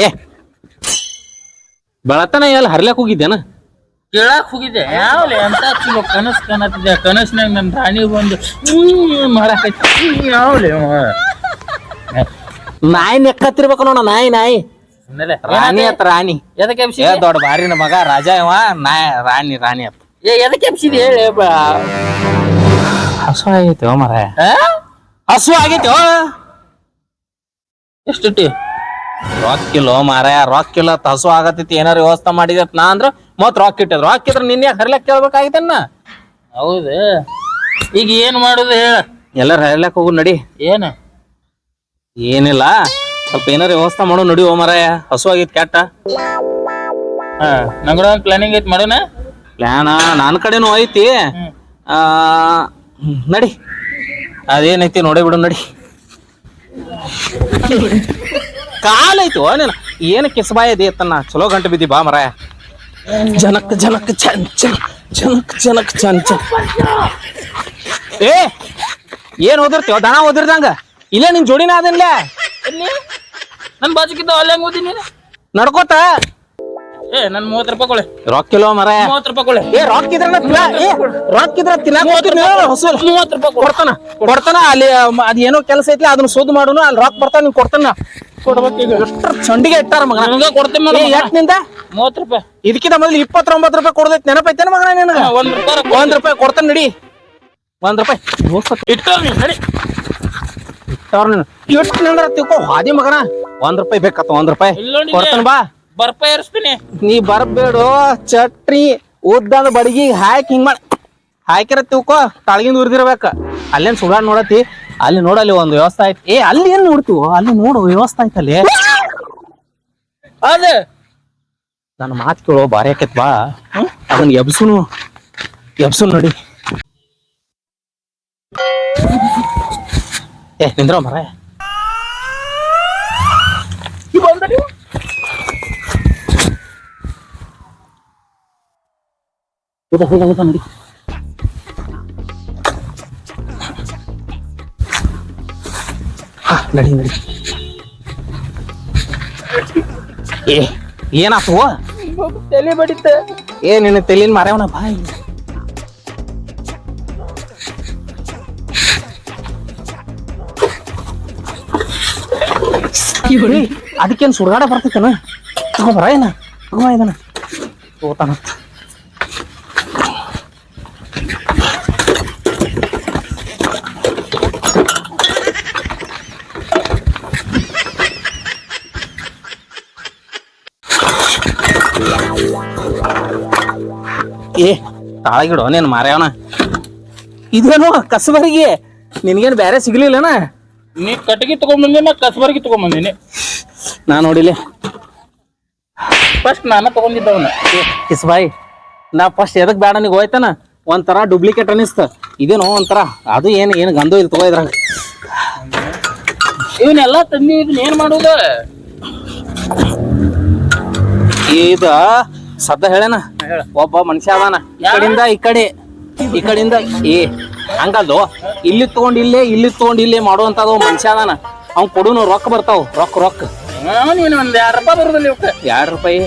ಏ ಬೆಳತನ ಎಲ್ಲಿ ಹರ್ಲಕ್ ಹೋಗಿದ್ದೇನ? ಕೇಳಾಕ್ ಹೋಗಿದ್ದೆ ಯಾವಲೆ ಅಂತ ಚಲೋ ಕನಸು ಕಾಣತ್ತಿದ್ದೆ. ಕನಸಿನಾಗ ನನ್ನ ರಾಣಿ ಬಂದು ಮಾಡಾಕೈತಿ. ಯಾವಲೆ ನಾಯಿ ನೆಕ್ಕತ್ತಿರ್ಬೇಕು ನೋಡ. ನಾಯಿ ರಾಣಿ ಅತ್ತ ರಾಣಿ. ಎದಕ್ಕೆ ಎಬ್ಸಿ ದೊಡ್ಡ ಬಾರಿನ ಮಗ ರಾಜ ಇವ. ರಾಣಿ ಅತ್ತ. ಎದಕ್ಕೆ ಎಬ್ಸಿದಿ ಹೇಳಿ. ಹಸು ಆಗೈತಿ ಮರ. ಹಸು ಆಗೈತಿ. ಎಷ್ಟಿಟ್ಟಿ ರೊಕ್ಕಿಲ್ಲೋ ಮಾರಾಯ, ರೊಕ್ಕಿಲ್ಲ. ಹಸು ಆಗತೈತಿ. ಏನಾರ ವ್ಯವಸ್ಥೆ ಮಾಡಿದತ್ ನಾ ಅಂದ್ರ ಮತ್ ರೊಕ್ಕ ಇಟ್ಟದ. ರೊಕ್ಕ ಇದ್ರ ನಿನ್ನೆ ಹರ್ಲಕ್ ಕೇಳ್ಬೇಕಾಗಿತ್ತನ್ನ. ಹೌದು. ಈಗ ಏನ್ ಮಾಡುದು ಹೇಳ. ಎಲ್ಲಾರ ಹರ್ಲಕ್ ಹೋಗು ನಡಿ. ಏನಿಲ್ಲ, ಸ್ವಲ್ಪ ಏನಾರ ವ್ಯವಸ್ಥೆ ಮಾಡೋ ನಡಿ. ಓ ಮಾರಾಯ ಹಸು ಆಗೈತಿ ಕೆಟ್ಟ. ನಂಗಡ ಪ್ಲಾನಿಂಗ್ ಐತಿ ಮಾಡೋಣ. ಪ್ಲಾನ ನನ್ನ ಕಡೆನೂ ಐತಿ. ನಡಿ, ಅದೇನೈತಿ ನೋಡಿ ಬಿಡು. ನಡಿ. ಕಾಲೈತು ನೀನು ಏನು ಕಿಸಬಾಯ ಅದೇತನ್ನ. ಚಲೋ ಗಂಟೆ ಬಿದ್ದಿ ಬಾ ಮರಾಯ. ಜನಕ್ ಜನಕ್ ಚನ್ ಚನ್ ಜನಕ್ ಜನಕ್ ಚನ್ ಚನ್. ಏ ಏನ್ ಓದಿರ್ತೀವ? ದನ ಓದಿರ್ದಂಗ ಇಲ್ಲೇ ನಿನ್ ಜೋಡಿನ ಅದನ್ಲ. ನನ್ ಬಾಜುಕಿದ್ದ ಅಲ್ಲಿ ಹೆಂಗ್ ಓದಿ ನೀನು ನಡ್ಕೋತ. ನನ್ 30 ರೂಪಾಯಿ ಕೊಳೆ. ರೊಕ್ಕ ಇಲ್ಲೋ ಮರಾಯ. 30 ರೂಪಾಯಿ ಕೊಳೆ. ರೊಕ್ಕಿದ್ರ ತಿನ್ನಾಕ ಹೊಸ 30 ರೂಪಾಯಿ ಕೊಡ್ತಾನ. ಅಲ್ಲಿ ಅದ್ ಏನೋ ಕೆಲಸ ಐತಿ, ಅದನ್ನ ಸುದ್ದ ಮಾಡುನು. ಅಲ್ಲಿ ರೊಕ್ಕ ಬರ್ತಾನ, ನೀನ್ ಕೊಡ್ತಾನ. ಕೊಡ್ಬೇಕು. ಎಷ್ಟ್ರ ಚಂಡಿಗೆ ಇಟ್ಟಾರ ಮಗ. ಕೊಡ್ತೇನೆ. ಎಷ್ಟ್ ನಿಂದ? 30 ರೂಪಾಯಿ. ಇದಕ್ಕಿಂತ ಮೊದಲು 29 ರೂಪಾಯಿ ಕೊಡ್ದೈತಿ. ನೆನಪೈತೇನ ಮಗನ ನಿನಗ? 1 ರೂಪಾಯಿ ಕೊಡ್ತಾನ. ನಡಿ. 1 ರೂಪಾಯಿ ತಿಳ್ಕೊ. ಹಾದಿ ಮಗನ 1 ರೂಪಾಯಿ ಬೇಕತ್ತ. 1 ರೂಪಾಯಿ ಕೊಡ್ತಾನ. ಬಾ ಬರ್ಪಾಯಿ ಏರಿಸ್ತೀನಿ. ನೀ ಬರ್ಬೇಡು. ಚಟ್ನಿ ಉದ್ದಂದ ಬಡಗಿ ಹಾಕಿ ಹಿಂಗ್ ಮಾಡಿ ಹಾಕಿರ ತಿಳ್ಕೊ. ತಳಗಿಂದ ಉರಿದಿರ್ಬೇಕ. ಅಲ್ಲೇನ್ ಸುಡಾಡ್ ನೋಡತಿ. ಅಲ್ಲಿ ನೋಡಲ್ಲಿ ಒಂದು ವ್ಯವಸ್ಥೆ ಐತಿ. ಅಲ್ಲಿ ಏನ್ ನೋಡ್ತೀವೋ ಅಲ್ಲಿ ನೋಡು ವ್ಯವಸ್ಥೆ ಐತಲ್ಲಿ. ಅದ ನನ್ನ ಮಾತು ಕೇಳೋ ಬಾರಿ ಆಕೈತ್. ಬಾ ಅದನ್ನ ಎಬ್ಸುನು ನಡಿ. ನಿಂದ್ರ ಮರ. ನಡಿ. ನಡಿ. ಏನಾತು? ತಲೆ ಬಡಿತ. ನಿನ್ನ ತೆಲಿನ ಮಾರ್ಯವನ. ಬಾಯ್ ಅದಕ್ಕೇನು ಸುಡ್ಗಾಡ ಬರ್ತೈತನ? ಬರ ಏನ ಇದನ ತಗೋತಾನ. ತಾಳಗಿಡೋ ನೀನ್ ಮಾರ್ಯವನ. ಇದೇನು ಕಸಬರಿಗೆ ನಿನ್ಗೇನು ಬೇರೆ ಸಿಗ್ಲಿಲ್ಲನ? ನೀ ಕಟ್ಟಿಗೆ ತಗೊಂಡ್ಬಂದಿ, ನಾ ಕಸಬರ್ಗಿ ತಗೊಂಡ್ಬಂದಿನಿ. ನಾ ನೋಡಿಲಿ ಫಸ್ಟ್ ನಾನು ತಗೊಂಡಿದ್ದವನ. ಕಿಸ್ಬಾಯಿ ನಾ ಫಸ್ಟ್ ಎದಕ್ ಬೇಡ ನಿಗ ಹೋಯ್ತಾನ. ಒಂಥರ ಡೂಪ್ಲಿಕೇಟ್ ಅನಿಸ್ತ. ಇದೇನೋ ಒಂಥರ ಅದು ಏನು ಗಂಧು ಇದು ತಗೋ. ಇದ್ರಾಗ ಇವನ್ನೆಲ್ಲ ತಂದಿ. ಇದನ್ನ ಏನ್ ಮಾಡುದ? ಇದ ಸದ್ದ ಹೇಳೇನ. ಒಬ್ಬ ಮನುಷ್ಯ ಅದಾನ. ಈ ಕಡೆಯಿಂದ ಹಂಗಲ್ದು. ಇಲ್ಲಿ ತಗೊಂಡ್ ಇಲ್ಲೇ, ಇಲ್ಲಿ ತಗೊಂಡ್ ಇಲ್ಲೇ ಮಾಡುವಂತದ ಮನುಷ್ಯ ಅದಾನ. ಅವ್ನ್ ಕೊಡುನು ರೊಕ್ಕ ಬರ್ತಾವ. ರೊಕ್ಕ ಒಂದ್ 2 ರೂಪಾಯಿ ಬರುದಿಲ್ಲ. 2 ರೂಪಾಯಿ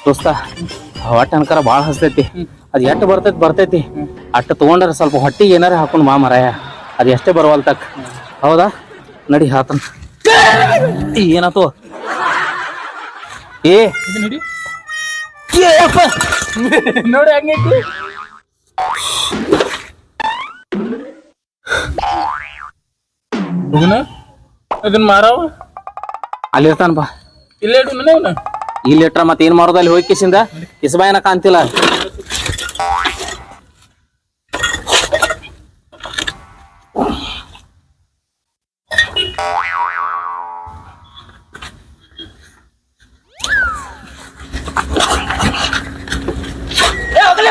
ದೋಸ್ತ ಹೊಟ್ಟೆ ಅನ್ಕರ ಬಾಳ ಹಸ್ತೈತಿ. ಅದ್ ಎಷ್ಟು ಬರ್ತೈತಿ ಅಷ್ಟು ತಗೊಂಡ್ರ ಸ್ವಲ್ಪ ಹೊಟ್ಟಿಗೆ ಏನಾರ ಹಾಕೊಂಡ್ ಮಾರಾಯ. ಅದ್ ಎಷ್ಟೇ ಬರವಲ್ತಕ್. ಹೌದಾ? ನಡಿ ಹಾತನ್. ಏನಾತು? ನೋಡಿ ಹಂಗೈತಿ. ಅದನ್ನ ಮಾರವ ಅಲ್ಲಿರ್ತಾನ. ಬಾ ಇಲ್ಲೇ ಇಡು. ಇಲ್ಲಿ ಇಟ್ರ ಮತ್ತೆ ಏನ್ ಮಾಡೋದು? ಅಲ್ಲಿ ಹೋಗಿ ಕಿಸಿಂದ ಕಿಸಬಾಯನ ಕಾಣ್ತಿಲ್ಲ.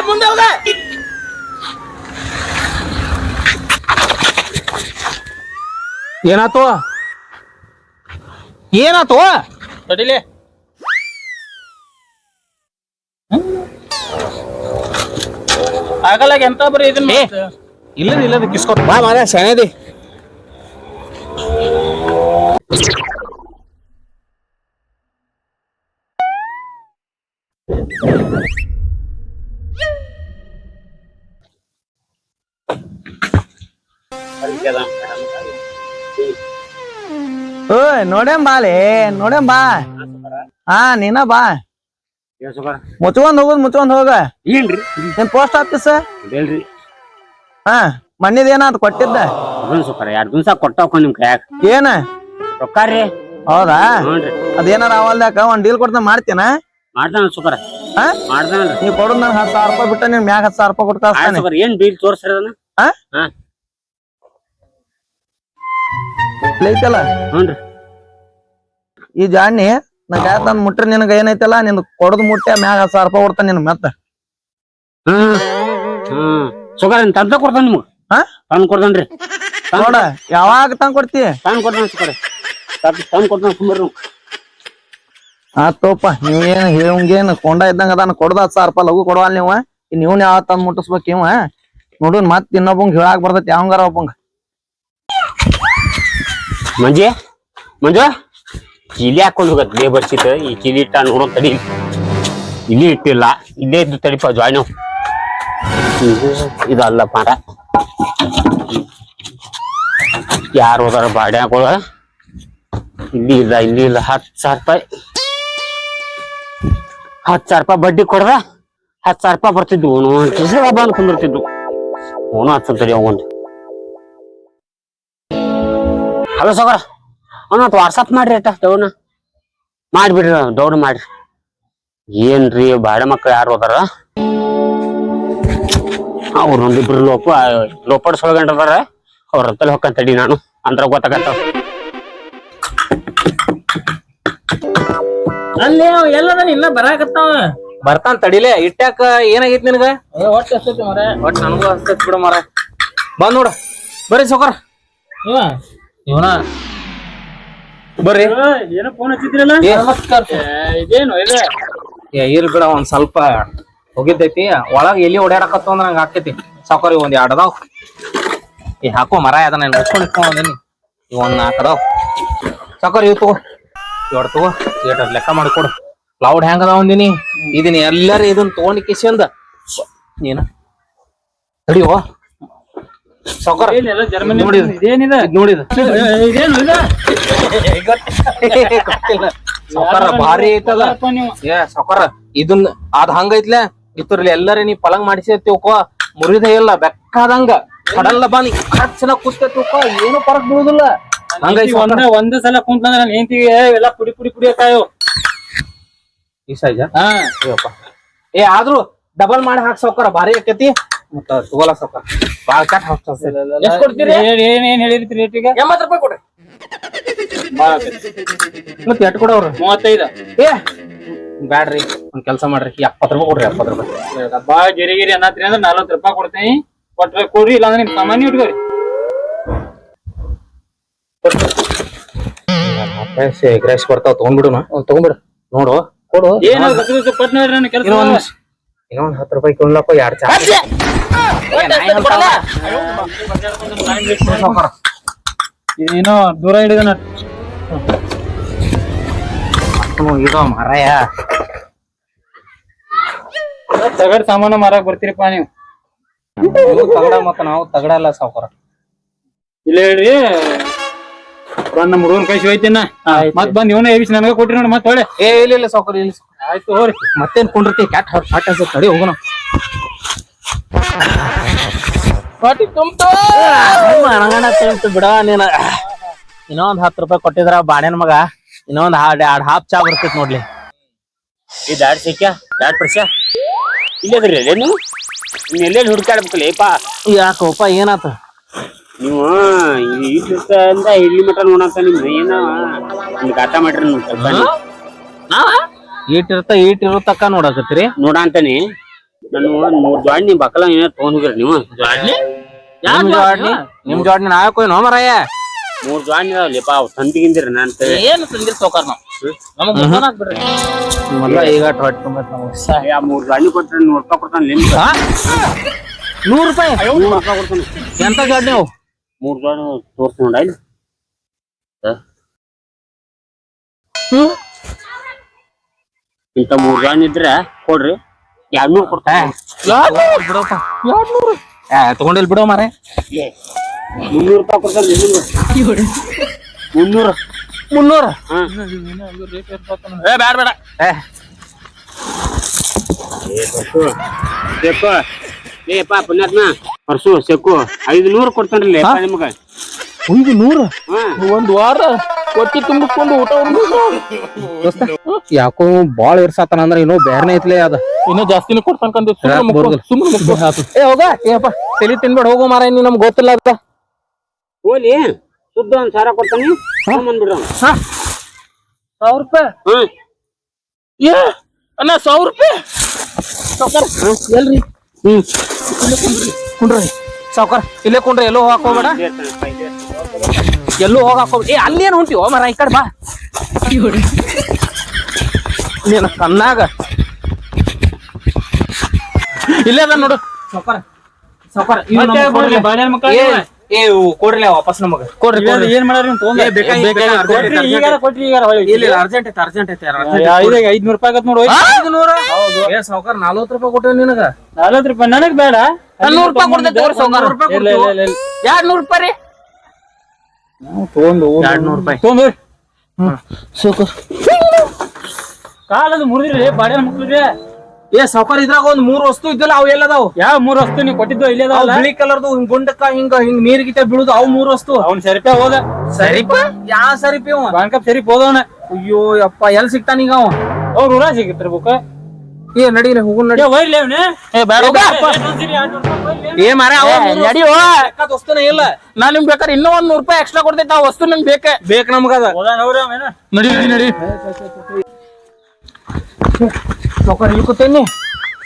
ಮುಂದೆ ಹೋಗ. ಏನಾತು? ತಡಿಲೆ. ಆಗಲ್ಲ ಎಂತ ಬರೀ ಇದನ್ನ ಇಲ್ಲದ ಕಿಸ್ಕೊಟ್ ಬಾ ಮಾರ. ಶಾಣೆದಿ ಓಯ್ ನೋಡೇಂ ಬಾಲೆ ನೋಡೇಂ ಬಾ ಹಾ ನೀನ ಬಾ ಮುಚ್ಕೊಂಡ್ ಹೋಗ ಏನ್ರಿ ನಿಮ್ ಪೋಸ್ಟ್ ಆಫೀಸ್ ಹೇಳ್ರಿ ಹಾ ಮಣ್ಣಿದ ಏನಾದ್ ಕೊಟ್ಟಿದ್ದ ಸುಖರ 2 ದಿವಸ ಕೊಟ್ಟಾಕೊಂಡ್ ನಿಮ್ ಕೈಯಾಗ ಏನ ರೊಕ್ಕ ರೀ ಹೌದಾ ಹ್ಞೂನ್ರಿ ಅದೇನಾರ ಅವಲ್ದಾಕ ಒಂದ್ ಡೀಲ್ ಕೊಡ್ತಾ ಮಾಡ್ತೀನ ಮಾಡ್ತಾನ ಸುಖರ ಹಾ ಮಾಡ್ತಾನಲ್ರಿ ನೀವ್ ಕೊಡುದ್ ನನ್ 10,000 ರೂಪಾಯಿ ಬಿಟ್ಟ ನಿಮ್ ಮ್ಯಾಗ 10,000 ರೂಪಾಯಿ ಕೊಟ್ಟು ಕಳಿಸ್ತಾನೆ ಸುಖರ ಏನ್ ಡೀಲ್ ತೋರ್ಸ್ರಿ ಅದನ್ನ ಹಾ ಹಾ ಐತಲ್ಲ ಹ್ಞೂನ್ರಿ ಈ ಜಾಣಿ ನಾ ತಂದ್ ಮುಟ್ರಿ ನಿನಗ ಏನೈತಲ್ಲ ನಿನ್ ಕೊಡದ್ ಮುಟ್ಟೆ ಮ್ಯಾಗ 10,000 ರೂಪಾಯಿ ಕೊಡ್ತಾನ ನಿನ್ ಮತ್ತ ಸುಖರ ತಂದ ಕೊಡ್ತಾನ ನಿಮ್ಗ ಹಾ ತಂದ್ ಕೊಡ್ತಾನ್ರಿ ನೋಡ ಯಾವಾಗ ತಂದ್ ಕೊಡ್ತಿ ತಂದ್ ಕೊಡ್ತಾನ ಸುಖರ ತಂದ್ ಕೊಡ್ತಾನ ಸುಮ್ಮರು ಆತೋಪ ನೀವ್ ಏನ್ ಹೇಳಂಗೇನ್ ಕೊಂಡ ಇದ್ದಂಗ ಅದಾನ ಕೊಡದ 10,000 ರೂಪಾಯಿ ಲಘು ಕೊಡವಲ್ ನೀವ್ನ ಯಾವ ತಂದ್ ಮುಟ್ಟಿಸ್ಬೇಕ್ ಇವ ನೋಡುನ್ ಮತ್ ಇನ್ನೊಬ್ಬಂಗ್ ಹೇಳಾಕ್ ಬರ್ತೈತಿ ಯಾವಂಗಾರ ಒಬ್ಬಂಗ ಮಂಜೆ ಮಂಜು ಕಿಲಿ ಹಾಕೊಂಡ್ ಹೋಗತ್ ಲೇಬರ್ ಸೀಟ್ ಈ ಕಿಲಿ ಇಟ್ಟ ನೋಡೋ ತಡಿ ಇಲ್ಲಿ ಇಟ್ಟಿಲ್ಲ ಇಲ್ಲೇ ಇದ್ದು ತಡಿಪ ಜಾಯ್ನು ಇದಲ್ಲ ಪಾರ ಯಾರು ಹೋದಾರ ಬಾಡಿ ಹಾಕೋಳ ಇಲ್ಲಿ ಇಲ್ಲ 10,000 ರೂಪಾಯಿ 10,000 ರೂಪಾಯಿ ಬಡ್ಡಿ ಕೊಡ್ದ 10,000 ರೂಪಾಯಿ ಬರ್ತಿದ್ವು ಬಂದು ಕುಂದಿರ್ತಿದ್ವು ಅವನು ಹಚ್ಚಂತಡಿ ಅವಂದು ಹಲೋ ಸೌಕರ ಅವನತ್ ವಾಟ್ಸಪ್ ಮಾಡ್ರಿ ಅಟ್ಟ ದೌಡ್ನ ಮಾಡ್ಬಿಡ್ರಿ ದೌಡ್ ಮಾಡ್ರಿ ಏನ್ರಿ ಬಾಡ ಮಕ್ಳು ಯಾರು ಹೋದಾರ ಅವ್ರು ಒಂದಿಬ್ರು ಲೋಪಡ್ ಸೊಳ್ಗಂಡದಾರ ಅವ್ರ ಹತ್ತಲ್ಲಿ ಹೊಕ್ಕಂತಡಿ ನಾನು ಅಂದ್ರ ಗೊತ್ತಾಗತ್ತ ಅಲ್ಲಿ ಎಲ್ಲ ಇನ್ನ ಬರಾಕತ್ತಾವ ಬರ್ತಾನ ತಡಿಲೆ ಇಟ್ಟಾಕ ಏನಾಗೈತಿ ನಿನಗ ಒಟ್ಟು ಎಷ್ಟೈತಿ ಮರ ಒಟ್ ನನಗೂ ಹಸ್ತೈತಿ ಬಿಡು ಮರ ಬಂದ್ ನೋಡ ಬರ್ರಿ ಸೌಕರ ಇವನ ಬರ್ರಿ ಏನೋ ಫೋನ್ ಹಚ್ಚಿದ್ರಲ್ಲ ಏ, ನಮಸ್ಕಾರ ಇದೇನು ಇದೆ ಇರ್ ಬಿಡ ಒಂದ್ ಸ್ವಲ್ಪ ಹೋಗಿದ್ದೈತಿ ಒಳಗ ಎಲ್ಲಿ ಓಡಾಡಕತ್ತ ಅಂದ್ರ ನಂಗ ಆಕೈತಿ ಸಾವ್ಕಾರಿ ಒಂದ್ 2 ಅದಾವ್ ಈ ಹಾಕೋ ಮರ ಅದ ನಾನು ಮುಚ್ಕೊಂಡ್ ಇಟ್ಕೊಂಡೀನಿ ಇವ್ ಒಂದ್ 4 ಅದಾವ್ ಸಾವ್ಕಾರಿ ಇವ್ ತಗೋ 2 ತಗೋ ಏಟ್ ಲೆಕ್ಕ ಮಾಡಿಕೊಡು ಕ್ಲೌಡ್ ಹೆಂಗ್ ಅದಾವ ಅಂದಿನಿ ಇದೀನಿ ಎಲ್ಲಾರು ಇದನ್ನ ತಗೊಂಡ್ ಕಿಸಿಂದ ನೀನ ತಡಿಯೋ ಸಾವ್ಕಾರ ಏನೆಲ್ಲ ಜರ್ಮನಿ ನೋಡಿದ್ ಇದೇನಿದೆ ನೋಡಿದ ಇದೇನು ಇದೆ ಸಾವ್ಕಾರ ಭಾರಿ ಐತಲ್ಲ ನೀವು ಏ ಸಾವ್ಕಾರ ಇದನ್ನ ಅದ್ ಹಂಗೈತ್ಲೆ ಇದ್ರಲ್ಲಿ ಎಲ್ಲಾರ ನೀ ಪಲಂಗ್ ಮಾಡಿಸಿರ್ತೀವಕೋ ಮುರಿದೇ ಇಲ್ಲ ಬೆಕ್ಕಾದಂಗ ಕಡಲ್ಲ ಬಾನಿ ಚೆನ್ನಾಗ್ ಕೂಸ್ತೈತಿವಕೋ ಏನು ಫರಕ್ ಬೀಳುದಿಲ್ಲ ಹಂಗೈತಿ ಒಂದ್ ಸಲ ಕುಂತಂದ್ರ ನಾನು ಹೆಂಡ್ತಿಗೆ ಎಲ್ಲ ಪುಡಿ ಪುಡಿ ಪುಡಿ ಕಾಯೋ ಈ ಸೈಜ ಹಾ ಏ ಆದ್ರೂ ಡಬಲ್ ಮಾಡಿ ಹಾಕ್ ಸಾವ್ಕಾರ ಭಾರಿ ಆಕೈತಿ ಮತ್ತ ತಗೋಲ ಸಾವ್ಕಾರ ಬಾಳ್ ಕಟ್ ಹಾಕ್ತದೆ ಎಷ್ಟ್ ಕೊಡ್ತೀರಿ ಏನ್ ಹೇಳಿರ್ತೀರಿ ರೇಟಿಗೆ 80 ರೂಪಾಯಿ ಕೊಡ್ರಿ ಮತ್ತೆ ಎಟ್ ಕೊಡವ್ರ 35 ಏ ಬ್ಯಾಡ್ರಿ ಒಂದ್ ಕೆಲ್ಸ ಮಾಡ್ರಿ 70 ರೂಪಾಯಿ ಕೊಡ್ರಿ 70 ರೂಪಾಯಿ ಬಾ ಗಿರಿಗಿರಿ ಅನ್ನತ್ರಿ ಅಂದ್ರೆ 40 ರೂಪಾಯಿ ಕೊಡ್ತೀನಿ ಕೊಟ್ರೆ ಕೊಡ್ರಿ ಇಲ್ಲಾಂದ್ರೆ ನಿಮ್ ಸಾಮಾನ್ಯ ಇಟ್ಕೋರಿ ಗ್ರಾಸ್ ಬರ್ತಾವ ತಗೊಂಡ್ಬಿಡು ತಗೊಂಡ್ಬಿಡು ನೋಡು ಕೊಡು ಏನು ಕೊಟ್ಟು ನೋಡ್ರಿ ನನ್ನ ಕೆಲಸ ಇನ್ನೊಂದ್ 10 ರೂಪಾಯಿ ಕೊಂಡ್ಲಪ್ಪ 2 ಚಾ ಏನೋ ದೂರ ಹಿಡಿದ ಇದು ಮರಯ ತಗಡ್ ಸಾಮಾನು ಮಾರಾಕ್ ಬರ್ತೀರಪ್ಪ ನೀವು ತಗಡ ಮತ್ತ ನಾವು ತಗಡಲ್ಲ ಸಾವ್ಕಾರ ಇಲ್ಲ ಹೇಳ್ರಿ ಬಂದ್ ನಮ್ಮ ಹುಡುಗನ್ ಕೈ ಹೋಯ್ತಿನ ಮತ್ ಬಂದ್ ಇವನ ಎಬಿಸಿ ನನಗ ಕೊಟ್ರಿ ನೋಡಿ ಮತ್ತೆ ಹೊಳೆ ಏ ಇಲ್ಲ ಸಾವ್ಕಾರ ಇಲ್ಲ ಆಯ್ತು ಹೋರಿ ಮತ್ತೇನ್ ಕುಂಡಿರ್ತಿ ಕ್ಯಾಟ್ ಹಾಟ್ ಅನ್ಸುತ್ತೆ ತಡಿ ಹೋಗೋಣ ಪಾಟಿ ತುಂಬ್ತ ಅಣಗಣ ತಿಂತು ಬಿಡ ನೀನ ಇನ್ನೊಂದ್ 10 ರೂಪಾಯಿ ಕೊಟ್ಟಿದ್ರ ಬಾಣೆನ್ ಮಗ ಇನ್ನೊಂದ್ 2 ಹಾಫ್ ಚಾ ಬರ್ತೈತಿ ನೋಡ್ಲಿ ಈ ದಾಡ್ ಸಿಕ್ಕ ದಾಡ್ ಪರಿಸ ಇಲ್ಲದ್ರಿ ನೀವು ಎಲ್ಲೆಲ್ಲಿ ಹುಡುಕಾಡ್ಬೇಕಲ್ಲ ಏಪಾ ಯಾಕೋಪ ಏನಾತ ನೀವು ಇಟ್ಟಿಂದ ಇಲ್ಲಿ ಮಟ ನೋಡಂತ ನಿಮ್ ಏನ ನಿಮ್ಗೆ ಗಾಟ ಮಾಡ್ರಿ ನೀವು ಸ್ವಲ್ಪ ಈಟಿರುತ್ತಕ್ಕ ನೋಡಕತ್ತೀರಿ ನೋಡ ಅಂತಾನೆ ನಾನು 3 ಜಾಡ್ ನಿಮ್ ಬಕ್ಕಲ ಏನ ತಗೊಂಡ್ ಹೋಗಿರಿ ನೀವು ನಿಮ್ ಜೋಡ್ನಿ ನಾವೇ ಕೊಯ್ ನೋ ಮರಯ್ಯ 3 ಜಾಡ್ ಇದಾವಲ್ಲಿಪ್ಪ ಅವ್ ತಂದಿಗಿಂದಿರಿ ನಾನ್ ಏನು ತಂದಿರ್ ಸೌಕರ್ ನಾವು ನಮಗ್ ಫೋನ್ ಹಾಕ್ಬಿಡ್ರಿ ಮೊದ್ಲ ಈಗ ಹೊಟ್ಟೆ ತುಂಬೈತ್ ನಮಗ್ ಆ 3 ಜಾಡ್ನಿ ಕೊಟ್ರೆ 100 ರೂಪಾಯಿ ಕೊಡ್ತಾನೆ ನಿಮ್ಗೆ 100 ರೂಪಾಯಿ 100 ರೂಪಾಯಿ ಕೊಡ್ತಾನೆ ಎಂತ ಜೋಡ್ ನೀವು 3 ಜಾಡ್ ತೋರ್ಸಿ ನೋಡ ಇಲ್ಲಿ ಇಂತ 3 ಜಾಡ್ ಇದ್ರೆ ಕೊಡ್ರಿ 200 ಕೊಡ್ತಾನೆ ಬಿಡಪ್ಪ 200 ತಗೊಂಡಿಲ್ ಬಿಡೋ ಮಾರೆ 300 ರೂಪಾಯಿ ಕೊಡ್ತಾನೆ 300 300 ಏ ಬ್ಯಾಡ ಬೇಡ ಸೆಕ್ಕು ಏಪ್ಪ ಪುಣ್ಯಾತ್ಮ ಪರ್ಸು ಸೆಕ್ಕು 500 ಕೊಡ್ತಾನ್ರಿ ನಿಮ್ಗ 500 ಹಾ ಒಂದ್ ವಾರ ಹೊಟ್ಟಿ ತುಂಬಿಸ್ಕೊಂಡು ಊಟ ದೋಸ್ತ ಯಾಕೋ ಬಾಳ ಇರ್ಸಾತನ ಅಂದ್ರ ಇನ್ನೂ ಬ್ಯಾರ್ನೇ ಐತ್ಲೇ ಅದ ಇನ್ನೂ ಜಾಸ್ತಿನೇ ಕೊಡ್ತಾನ್ಕಂತ ಸುಮ್ಮನೆ ಏ ಹೋಗ ಏಪ್ಪ ತಲಿ ತಿನ್ಬೇಡ ಹೋಗೋ ಮಾರ ನೀ ನಮ್ಗೆ ಗೊತ್ತಿಲ್ಲ ಅದ ಹೋಲಿ ಶುದ್ಧ 1,000 ಕೊಡ್ತಾನಿ ಬಂದ್ಬಿಡ್ರ 1,000 ರೂಪಾಯಿ ಹ್ಮ್ ಏ ಅಣ್ಣ 1,000 ರೂಪಾಯಿ ಎಲ್ರಿ ಕುಂಡ್ರಿ ಸಾವ್ಕಾರ ಇಲ್ಲೇ ಕುಂಡ್ರಿ ಎಲ್ಲೋ ಹಾಕೋಬೇಡ ಎಲ್ಲೂ ಹೋಗ ಹಾಕೋ ಏ ಅಲ್ಲೇನು ಹೊಂಟಿವೋ ಮರ ಈ ಕಡೆ ಬಾ ನೀನು ಕಣ್ಣಾಗ ಇಲ್ಲೇ ಅದ ನೋಡು ಸಾವ್ಕಾರ ಸಾವ್ಕಾರ ಏ ಕೊಡ್ರಿ ವಾಪಸ್ ನಮಗ ಕೊಡ್ರಿ ಏನ್ ಮಾಡ್ರಿ ಅರ್ಜೆಂಟ್ ಐತೆ ಅರ್ಜೆಂಟ್ ಐತೆ 500 ರೂಪಾಯಿ ಆಗತ್ ನೋಡು 500 ಏ ಸಾವ್ಕಾರ 40 ರೂಪಾಯಿ ಕೊಟ್ಟೆ ನಿನಗ 40 ರೂಪಾಯಿ ನನಗ್ ಬೇಡ 100 ರೂಪಾಯಿ ಕೊಡ್ತೈತೆ ಸಾವ್ಕಾರ 200 ರೂಪಾಯಿ ರೀ ತಗೊಂಡು 200 ರೂಪಾಯಿ ತಗೊಂಡ್ರಿ ಸಾವ್ಕಾರ ಕಾಲದು ಮುರಿದ್ರಿ ಬಾಳೆ ಮುಗಿದ್ರಿ ಏ ಸಾವ್ಕಾರ ಇದ್ರಾಗ ಒಂದ್ 3 ವಸ್ತು ಇದ್ದಲ್ಲ ಅವ್ ಎಲ್ಲದಾವ್ ಯಾವ 3 ವಸ್ತು ನೀವು ಕೊಟ್ಟಿದ್ದು ಇಲ್ಲೇ ಅವ್ ಬಿಳಿ ಕಲರ್ದು ಹಿಂಗ್ ಗುಂಡಕ್ಕ ಹಿಂಗ ನೀರ್ ಗಿಟ ಬೀಳುದು ಅವ್ 3 ವಸ್ತು ಅವ್ನ್ ಸರಿಪೆ ಹೋದ ಸರಿಪ ಯಾ ಸರಿಪಿ ಅವ ಬಾಂಕಪ್ ಸರಿಪ್ ಹೋದವನ ಅಯ್ಯೋ ಯಪ್ಪ ಎಲ್ ಸಿಗ್ತಾನ ಈಗ ಅವ ಅವ್ರ ಊರ ಸಿಗತ್ರಿ ಬುಕ್ಕ ಏ ನಡೀಲಿ ಹೋಗು ನಡಿ ಒಯ್ಲಿ ಅವ್ನೆ ಏ ಬೇಡ ಏ ಮಾರ ನಡಿ ವಸ್ತುನ ಇಲ್ಲ ನಾ ನಿಮ್ಗೆ ಬೇಕಾದ್ರೆ ಇನ್ನೂ 100 ರೂಪಾಯಿ ಎಕ್ಸ್ಟ್ರಾ ಕೊಡ್ತೈತೆ ಆ ವಸ್ತು ನಿಮ್ಗೆ ಬೇಕು ನಮ್ಗದ ನಡಿ ನಡಿ ನಡಿ ಸಾವ್ಕಾರ ಇಲ್ಲಿ ಕೂತೇನಿ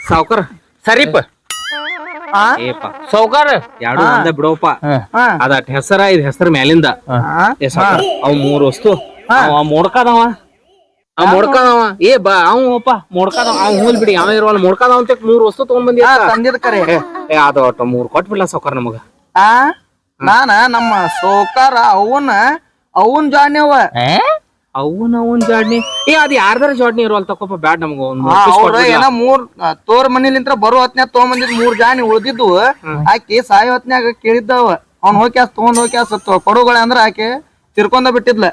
ಸಾವ್ಕಾರ ಸರಿಪ ಏಪ ಸಾವ್ಕಾರ ಎರಡು ಒಂದ ಬಿಡೋಪ ಅದ ಹೆಸರ ಇದ್ ಹೆಸರ ಮ್ಯಾಲಿಂದ ಏ ಸಾವ್ಕಾರ ಅವ್ 3 ವಸ್ತು ಅವ ಮೊಡ್ಕದವ ಏ ಬಾ ಅವಪ್ಪ ಮೊಡ್ಕದವ ಅವ್ ಹೋಲ್ ಬಿಡಿ ಅವ ಇರುವಲ್ಲ ಮೊಡ್ಕದವ ಅಂತ 3 ವಸ್ತು ತಗೊಂಡ್ ಬಂದಿ ತಂದಿದ್ ಕರೆ ಏ ಅದು ಒಟ್ಟು 3 ಕೊಟ್ಬಿಡ್ಲ ಸಾವ್ಕಾರ ನಮಗ ನಾನ ನಮ್ಮ ಸೋಕಾರ ಅವನ್ ಜಾಣ್ಯವ ಅವನ್ ಜಾಡ್ನಿ ಏ ಅದ್ ಯಾರ್ದಾರ ಜಾಡ್ನಿ ಇರುವಲ್ ತಕೋಪ ಬ್ಯಾಡ್ ನಮಗ ಅವ್ರ ಏನ 3 ತೋರ್ ಮನಿಲಿಂತ್ರ ಬರೋ ಹೊತ್ನ್ಯಾಗ ತಗೊಂಬಂದಿದ್ 3 ಜಾಣಿ ಉಳ್ದಿದ್ದು ಆಕಿ ಸಾಯೋ ಹೊತ್ನ್ಯಾಗ ಕೇಳಿದ್ದವ ಅವ್ನ್ ಹೋಗ್ಯಾಸ್ ತಗೊಂಡ್ ಹೋಗ್ಯಾಸ್ ಕೊಡುಗಳ ಅಂದ್ರ ಆಕೆ ತಿರ್ಕೊಂಡ ಬಿಟ್ಟಿದ್ಲ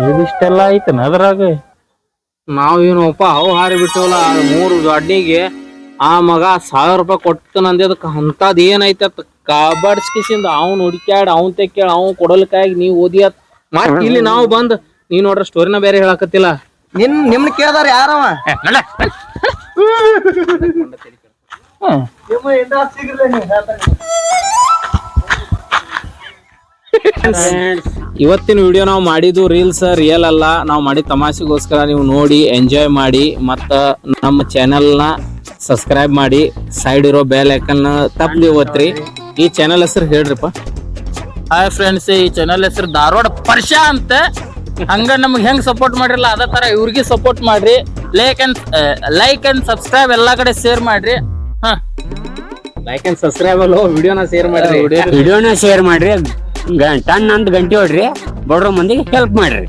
ಇದಿಷ್ಟೆಲ್ಲ ಐತನ ಅದ್ರಾಗ ನಾವ್ ಏನಪ್ಪ ಅವ್ ಹಾರಿ ಬಿಟ್ಟವಲ್ಲ 3 ಜಾಡ್ನಿಗೆ ಆ ಮಗ 1000 ರೂಪಾಯಿ ಕೊಟ್ಟನ ಅಂದದಕ್ಕ ಅಂತದ್ ಏನೈತ ಕಾಬಾಡ್ಸ್ಕಿಸಿಂದ ಅವ್ನ್ ಹುಡುಕ್ಯಾಡ್ ಅವ್ನ್ ತೆಕ್ಕಾಳ ಅವ್ ಕೊಡಲ್ಕಾಗಿ ನೀವ್ ಓದಿಯತ್ ಮತ್ ಇಲ್ಲಿ ನಾವು ಬಂದ್ ನೀವ್ ನೋಡ್ರ ಸ್ಟೋರಿನ ಬೇರೆ ಹೇಳಕತ್ತಿಲ್ಲ ನಿಮ್ನ ಕೇಳ್ದಾರ ಯಾರವ ಇವತ್ತಿನ ವಿಡಿಯೋ ನಾವು ಮಾಡಿದ್ದು ರೀಲ್ಸ್ ರಿಯಲ್ ಅಲ್ಲ ನಾವು ಮಾಡಿ ತಮಾಷೆಗೋಸ್ಕರ ನೀವು ನೋಡಿ ಎಂಜಾಯ್ ಮಾಡಿ ಮತ್ತ ನಮ್ಮ ಚಾನೆಲ್ ನ ಸಬ್ಸ್ಕ್ರೈಬ್ ಮಾಡಿ ಸೈಡ್ ಇರೋ ಬೆಲ್ ಐಕನ್ ತಪ್ಪದೆ ಒತ್ತಿ ಈ ಚಾನೆಲ್ ಹೆಸರು ಹೇಳ್ರಿಪ್ಪ ಹಾಯ್ ಫ್ರೆಂಡ್ಸ್ ಈ ಚಾನಲ್ ಹೆಸರು ಧಾರವಾಡ ಪರ್ಷಾ ಅಂತ ಹಂಗ ನಮ್ಗೆ ಹೆಂಗ್ ಸಪೋರ್ಟ್ ಮಾಡಿರಲ್ಲ ಅದೇ ತರ ಇವ್ರಿಗೆ ಸಪೋರ್ಟ್ ಮಾಡ್ರಿ ಲೈಕ್ ಅಂಡ್ ಸಬ್ಸ್ಕ್ರೈಬ್ ಎಲ್ಲಾ ಕಡೆ ಶೇರ್ ಮಾಡ್ರಿ ಲೈಕ್ ಅಂಡ್ ಸಬ್ಸ್ಕ್ರೈಬ್ ಅಲ್ಲೋ ವಿಡಿಯೋನ ಶೇರ್ ಮಾಡ್ರಿ ವಿಡಿಯೋನ ಶೇರ್ ಮಾಡ್ರಿ ಟನ್ ಅಂತ ಗಂಟೆ ಹೊಡ್ರಿ ಬಡ್ರ ಮಂದಿಗೆ ಹೆಲ್ಪ್ ಮಾಡ್ರಿ